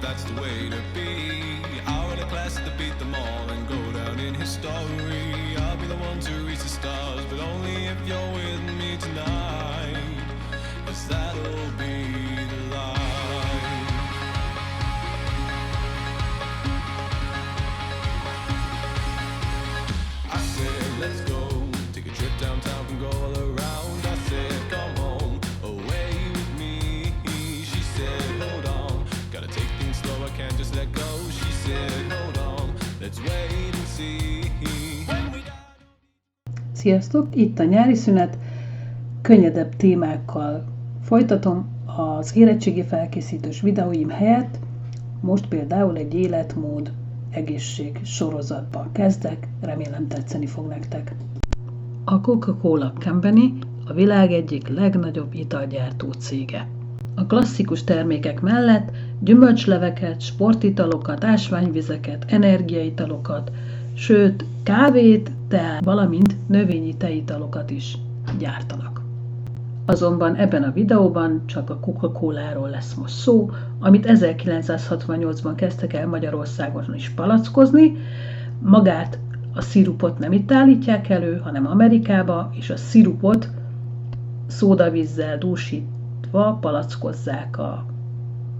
that's the way to be. I'll win a class to beat them all and go down in history. I'll be the one to reach the stars, but only if you're with me tonight, 'cause that'll be the life. I said, let's go, take a trip downtown and go all around. I said, come home, away with me. She said, hold on, gotta take things slow, I can't just let go. She said, hold on, let's wait and see. Sziasztok! Itt a nyári szünet. Könnyedebb témákkal folytatom az érettségi felkészítős videóim helyett. Most például egy életmód egészség sorozatban kezdek, remélem tetszeni fog nektek. A Coca-Cola Company a világ egyik legnagyobb italgyártó cége. A klasszikus termékek mellett gyümölcsleveket, sportitalokat, ásványvizeket, energiaitalokat, sőt kávét, teát, valamint növényi teitalokat is gyártanak. Azonban ebben a videóban csak a Coca-Coláról lesz most szó, amit 1968-ban kezdtek el Magyarországon is palackozni. Magát a szirupot nem itt állítják elő, hanem Amerikába, és a szirupot szódavízzel dúsítva palackozzák a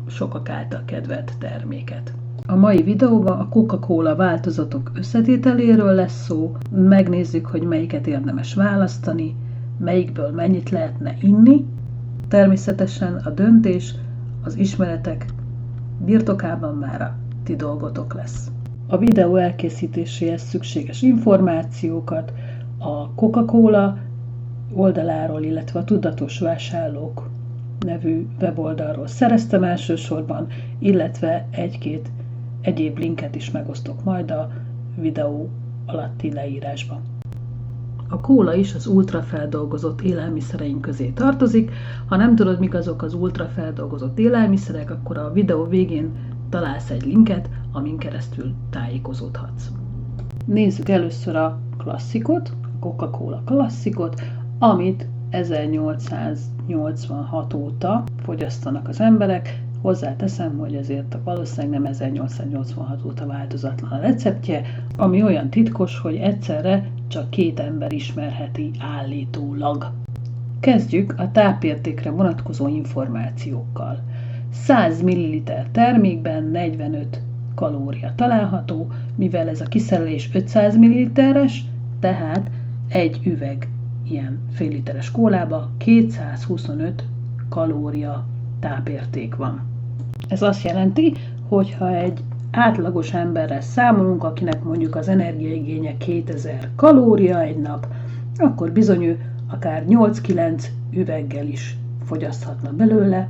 sokak által kedvelt terméket. A mai videóban a Coca-Cola változatok összetételéről lesz szó, megnézzük, hogy melyiket érdemes választani, melyikből mennyit lehetne inni. Természetesen a döntés az ismeretek birtokában már a ti dolgotok lesz. A videó elkészítéséhez szükséges információkat a Coca-Cola oldaláról, illetve a Tudatos Vásárlók nevű weboldalról szereztem elsősorban, illetve egy-két egyéb linket is megosztok majd a videó alatti leírásban. A kóla is az ultrafeldolgozott élelmiszereink közé tartozik. Ha nem tudod, mik azok az ultrafeldolgozott élelmiszerek, akkor a videó végén találsz egy linket, amin keresztül tájékozódhatsz. Nézzük először a klasszikot, a Coca-Cola klasszikot, amit 1886 óta fogyasztanak az emberek. Hozzáteszem, hogy ezért valószínűleg nem 1886 óta változatlan a receptje, ami olyan titkos, hogy egyszerre csak 2 ember ismerheti állítólag. Kezdjük a tápértékre vonatkozó információkkal. 100 ml termékben 45 kalória található, mivel ez a kiszerelés 500 ml-es, tehát egy üveg ilyen fél literes kólába 225 kalória tápérték van. Ez azt jelenti, hogy ha egy átlagos emberrel számolunk, akinek mondjuk az energiaigénye 2000 kalória egy nap, akkor bizony ő akár 8-9 üveggel is fogyaszthatna belőle.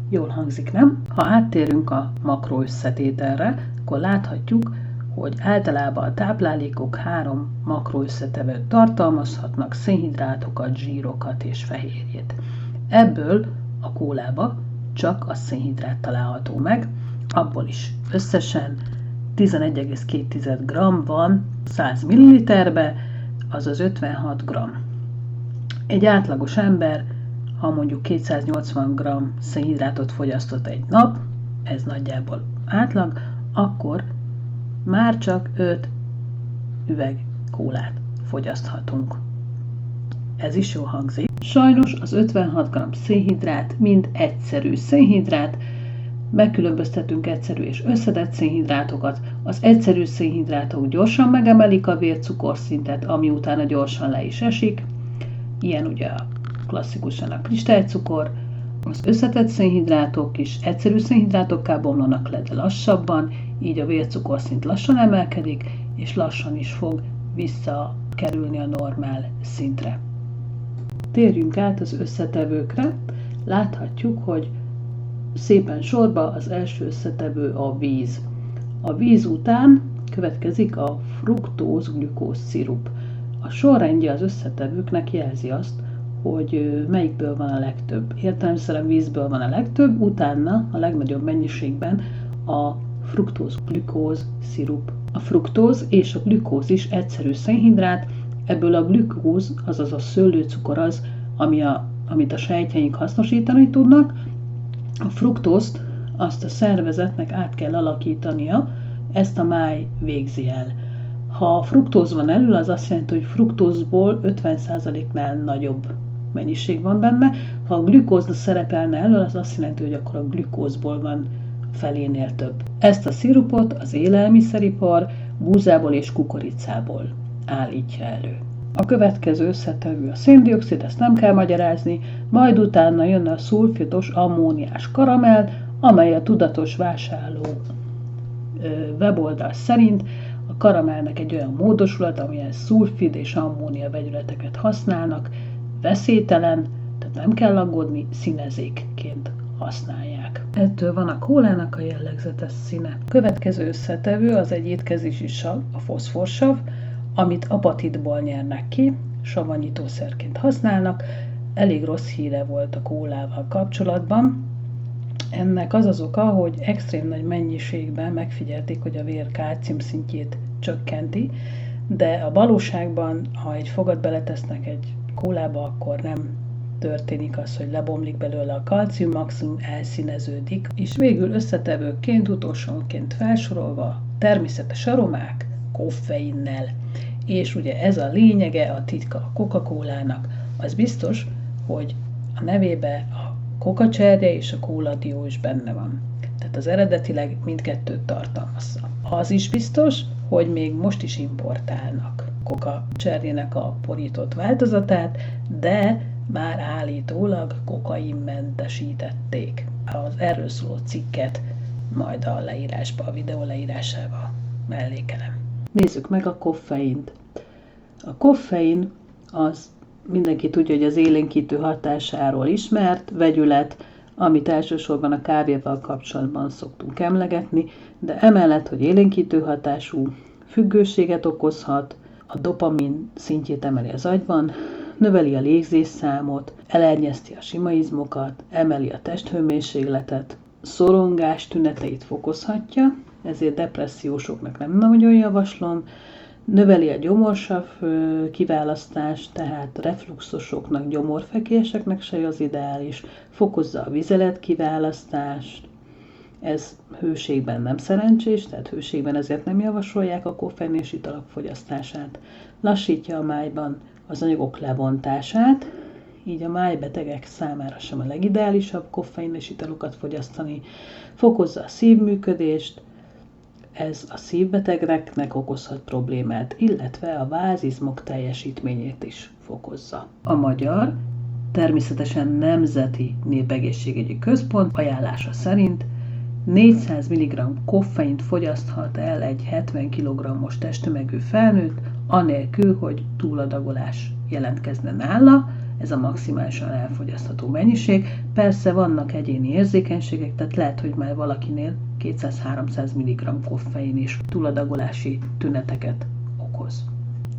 Jól hangzik, nem? Ha áttérünk a makroösszetételre, akkor láthatjuk, hogy általában a táplálékok 3 makroösszetevőt tartalmazhatnak, szénhidrátokat, zsírokat és fehérjét. Ebből a kólába csak a szénhidrát található meg, abból is összesen 11,2 g van 100 ml-be, azaz 56 g. Egy átlagos ember, ha mondjuk 280 g szénhidrátot fogyasztott egy nap, ez nagyjából átlag, akkor már csak 5 üveg kólát fogyaszthatunk. Ez is jól hangzik. Sajnos az 56 g szénhidrát mind egyszerű szénhidrát, megkülönböztetünk egyszerű és összetett szénhidrátokat. Az egyszerű szénhidrátok gyorsan megemelik a vércukorszintet, ami utána gyorsan le is esik. Ilyen ugye klasszikusan a kristálycukor. Az összetett szénhidrátok is egyszerű szénhidrátokká bomlanak le, de lassabban, így a vércukorszint lassan emelkedik, és lassan is fog visszakerülni a normál szintre. Térjünk át az összetevőkre. Láthatjuk, hogy szépen sorba az első összetevő a víz. A víz után következik a fruktóz-glükóz szirup. A sorrendje az összetevőknek jelzi azt, hogy melyikből van a legtöbb. Értelemszerűen vízből van a legtöbb, utána a legnagyobb mennyiségben a fruktóz-glükóz szirup. A fruktóz és a glükóz is egyszerű szénhidrát, ebből a glükóz, azaz a szőlőcukor az, amit a sejtjeink hasznosítani tudnak. A fruktózt azt a szervezetnek át kell alakítania, ezt a máj végzi el. Ha fruktóz van elől, az azt jelenti, hogy fruktózból 50%-nál nagyobb mennyiség van benne. Ha a glükóz szerepelne elől, az azt jelenti, hogy akkor a glükózból van felénél több. Ezt a szirupot az élelmiszeripar búzából és kukoricából állítja elő. A következő összetevő a széndioxid, ezt nem kell magyarázni, majd utána jön a szulfidos ammóniás karamell, amely a tudatos vásárló weboldal szerint a karamellnek egy olyan módosulat, amilyen szulfid és ammónia vegyületeket használnak, veszélytelen, tehát nem kell aggódni, színezékként használják. Ettől van a kólának a jellegzetes színe. Következő összetevő az egy étkezési sav, a foszforsav, amit apatitból nyernek ki, savanyítószerként használnak. Elég rossz híre volt a kólával kapcsolatban. Ennek az oka, hogy extrém nagy mennyiségben megfigyelték, hogy a vér kálcium szintjét csökkenti, de a valóságban, ha egy fogat beletesznek egy kólába, akkor nem történik az, hogy lebomlik belőle a kalcium, maximum elszíneződik, és végül összetevőként, utolsóként felsorolva természetes aromák koffeinnel. És ugye ez a lényege, a titka a Coca-Colának, az biztos, hogy a nevébe a kokacserje és a kóladió is benne van. Tehát az eredetileg mindkettőt tartalmazza. Az is biztos, hogy még most is importálnak kokacserjének a porított változatát, de már állítólag kokainmentesítették. Az erről szóló cikket majd a leírásba, a videó leírásába mellékelem. Nézzük meg a koffeint. A koffein az mindenki tudja, hogy az élénkítő hatásáról ismert vegyület, amit elsősorban a kávéval kapcsolatban szoktunk emlegetni, de emellett, hogy élénkítő hatású, függőséget okozhat, a dopamin szintjét emeli az agyban, növeli a légzésszámot, elernyeszti a sima izmokat, emeli a testhőmérsékletet, szorongás tüneteit fokozhatja, ezért depressziósoknak nem nagyon javaslom, növeli a gyomorsav kiválasztást, tehát refluxosoknak, gyomorfekéseknek se az ideális, fokozza a vizelet kiválasztást, ez hőségben nem szerencsés, tehát hőségben ezért nem javasolják a koffeines italok fogyasztását. Lassítja a májban az anyagok levontását, így a májbetegek számára sem a legideálisabb koffeines italokat fogyasztani, fokozza a szívműködést, ez a szívbetegeknek okozhat problémát, illetve a vázizmok teljesítményét is fokozza. A magyar, természetesen Nemzeti Népegészségügyi Központ ajánlása szerint 400 mg koffeint fogyaszthat el egy 70 kg-os testtömegű felnőtt, anélkül, hogy túladagolás jelentkezne nála, ez a maximálisan elfogyasztható mennyiség. Persze vannak egyéni érzékenységek, tehát lehet, hogy már valakinél 200-300 mg koffein is túladagolási tüneteket okoz.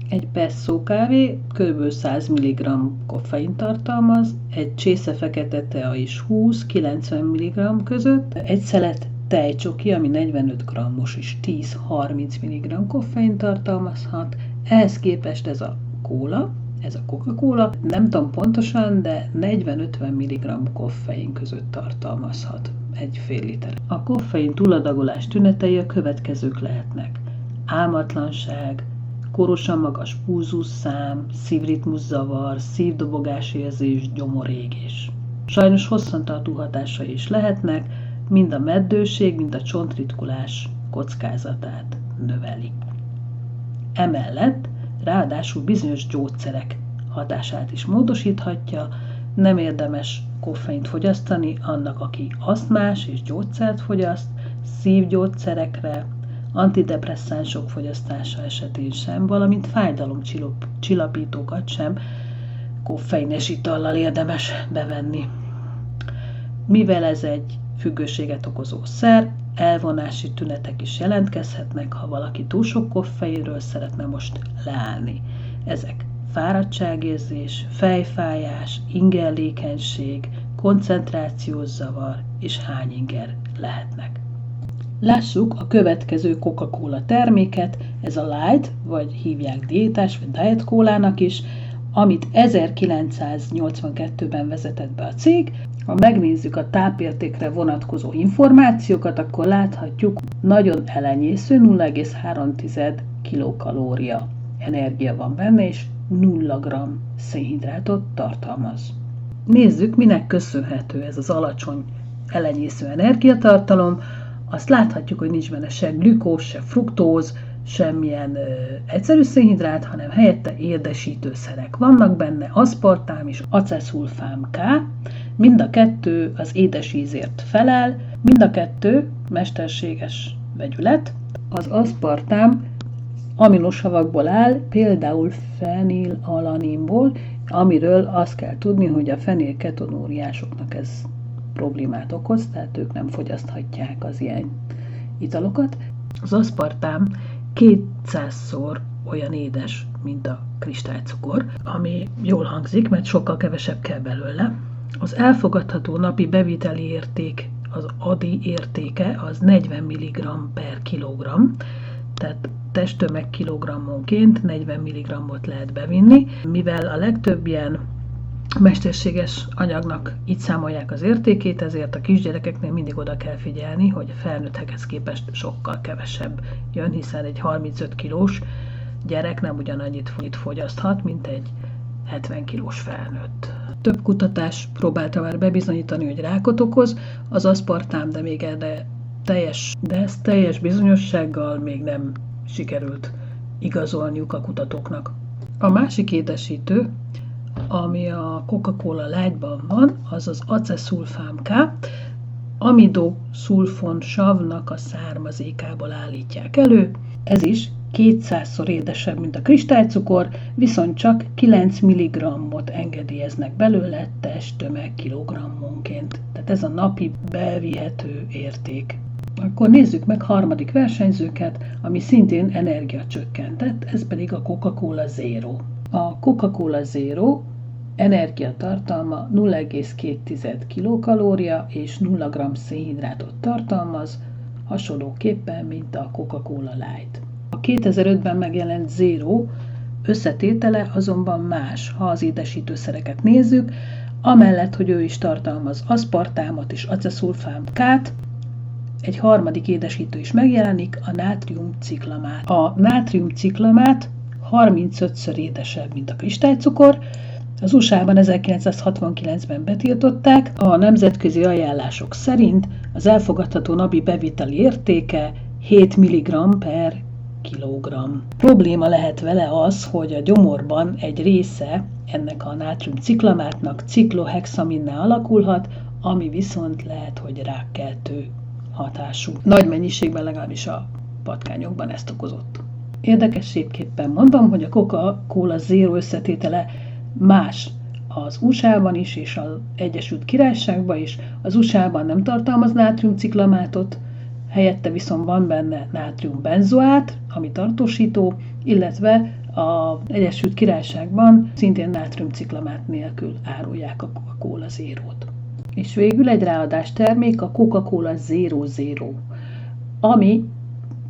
Egy pesszó kávé kb. 100 mg koffein tartalmaz, egy csésze fekete tea is 20-90 mg között, egy szelet tejcsoki, ami 45 g-os is 10-30 mg koffein tartalmazhat, ehhez képest ez a kóla, ez a Coca-Cola, nem tudom pontosan, de 40-50 mg koffein között tartalmazhat egy fél liter. A koffein túladagolás tünetei a következők lehetnek: álmatlanság, korosan magas pulzusszám, szívritmuszavar, szívdobogásérzés, gyomorégés. Sajnos hosszantartó hatásai is lehetnek, mind a meddőség, mind a csontritkulás kockázatát növeli. Emellett ráadásul bizonyos gyógyszerek hatását is módosíthatja, nem érdemes koffeint fogyasztani annak, aki asztmás és gyógyszert fogyaszt, szívgyógyszerekre, antidepresszánsok fogyasztása esetén sem, valamint fájdalomcsillapítókat sem koffeines itallal érdemes bevenni. Mivel ez egy függőséget okozó szer, elvonási tünetek is jelentkezhetnek, ha valaki túl sok koffeinről szeretne most leállni. Ezek fáradtságérzés, fejfájás, ingerlékenység, koncentrációs zavar és hányinger lehetnek. Lássuk a következő Coca-Cola terméket, ez a Light, vagy hívják diétás, vagy diet kólának is, amit 1982-ben vezetett be a cég. Ha megnézzük a tápértékre vonatkozó információkat, akkor láthatjuk, nagyon elenyésző 0,3 kilokalória energia van benne, és 0 g szénhidrátot tartalmaz. Nézzük, minek köszönhető ez az alacsony elenyésző energiatartalom. Azt láthatjuk, hogy nincs benne se glükóz, se fruktóz, semmilyen egyszerű szénhidrát, hanem helyette édesítőszerek. Vannak benne aszpartám és aceszulfám K, mind a kettő az édesízért felel, mind a kettő mesterséges vegyület. Az aszpartám aminosavakból áll, például fenilalaninból, amiről azt kell tudni, hogy a fenilketonúriásoknak ez problémát okoz, tehát ők nem fogyaszthatják az ilyen italokat. Az aszpartám 200-szor olyan édes, mint a kristálycukor, ami jól hangzik, mert sokkal kevesebb kell belőle. Az elfogadható napi beviteli érték, az ADI értéke, az 40 mg per kilogramm, tehát testtömeg kilogrammonként 40 mg-ot lehet bevinni, mivel a legtöbb ilyen mesterséges anyagnak így számolják az értékét, ezért a kisgyerekeknél mindig oda kell figyelni, hogy a felnőttekhez képest sokkal kevesebb jön, hiszen egy 35 kilós gyerek nem ugyanannyit fogyaszthat, mint egy 70 kilós felnőtt. Több kutatás próbálta már bebizonyítani, hogy rákot okoz, az aszpartám, de még erre teljes bizonyossággal még nem sikerült igazolniuk a kutatóknak. A másik édesítő, ami a Coca-Cola Lightban van, az az aceszulfám K, amidoszulfonsavnak a származékából állítják elő. Ez is 200-szor édesebb, mint a kristálycukor, viszont csak 9 mg-ot engedélyeznek belőle testtömeg kilogrammonként. Tehát ez a napi bevihető érték. Akkor nézzük meg harmadik versenyzőket, ami szintén energiacsökkentett, ez pedig a Coca-Cola Zero. A Coca-Cola Zero energiatartalma 0,2 kilokalória és 0 g szénhidrátot tartalmaz, hasonlóképpen, mint a Coca-Cola Light. A 2005-ben megjelent Zero összetétele azonban más, ha az édesítőszereket nézzük, amellett, hogy ő is tartalmaz aszpartámot és aceszulfám K-t, egy harmadik édesítő is megjelenik, a nátriumciklamát. A nátriumciklamát 35-ször édesebb, mint a kristálycukor. Az USA-ban 1969-ben betiltották, a nemzetközi ajánlások szerint az elfogadható napi beviteli értéke 7 mg per kilogramm. Probléma lehet vele az, hogy a gyomorban egy része ennek a nátriumciklamátnak ciklohexaminná alakulhat, ami viszont lehet, hogy rákkeltő hatású. Nagy mennyiségben, legalábbis a patkányokban ezt okozott. Érdekességképpen mondom, hogy a Coca-Cola Zero összetétele más az USA-ban is, és az Egyesült Királyságban is. Az USA-ban nem tartalmaz nátriumciklamátot, helyette viszont van benne nátriumbenzoát, ami tartósító, illetve az Egyesült Királyságban szintén nátriumciklamát nélkül árulják a Coca-Cola Zero-t. És végül egy ráadás termék, a Coca-Cola Zero Zero, ami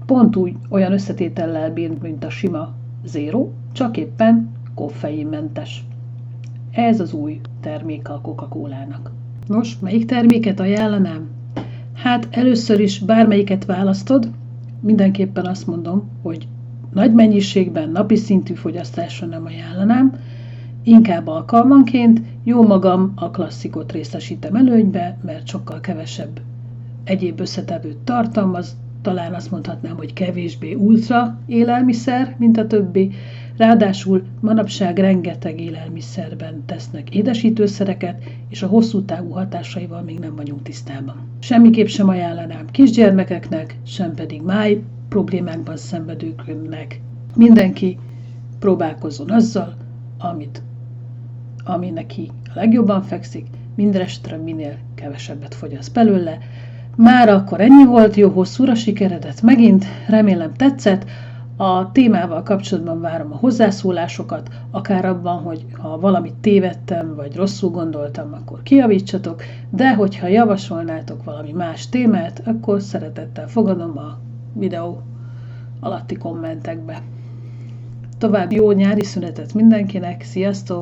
pont úgy olyan összetétellel bír, mint a sima Zero, csak éppen koffeinmentes. Ez az új terméke a Coca-Colának. Nos, melyik terméket ajánlanám? Hát először is bármelyiket választod, mindenképpen azt mondom, hogy nagy mennyiségben, napi szintű fogyasztásra nem ajánlanám, inkább alkalmanként. Jó magam a klasszikot részesítem előnybe, mert sokkal kevesebb egyéb összetevőt tartalmaz, talán azt mondhatnám, hogy kevésbé ultra élelmiszer, mint a többi. Ráadásul manapság rengeteg élelmiszerben tesznek édesítőszereket, és a hosszú távú hatásaival még nem vagyunk tisztában. Semmiképp sem ajánlanám kisgyermekeknek, sem pedig máj problémákban szenvedőknek. Mindenki próbálkozzon azzal, ami neki a legjobban fekszik, mindestre minél kevesebbet fogyaszt belőle. Már akkor ennyi volt, jó hosszúra sikeredett megint, remélem tetszett. A témával kapcsolatban várom a hozzászólásokat, akár abban, hogy ha valamit tévedtem, vagy rosszul gondoltam, akkor kijavítsatok, de hogyha javasolnátok valami más témát, akkor szeretettel fogadom a videó alatti kommentekbe. További jó nyári szünetet mindenkinek, sziasztok!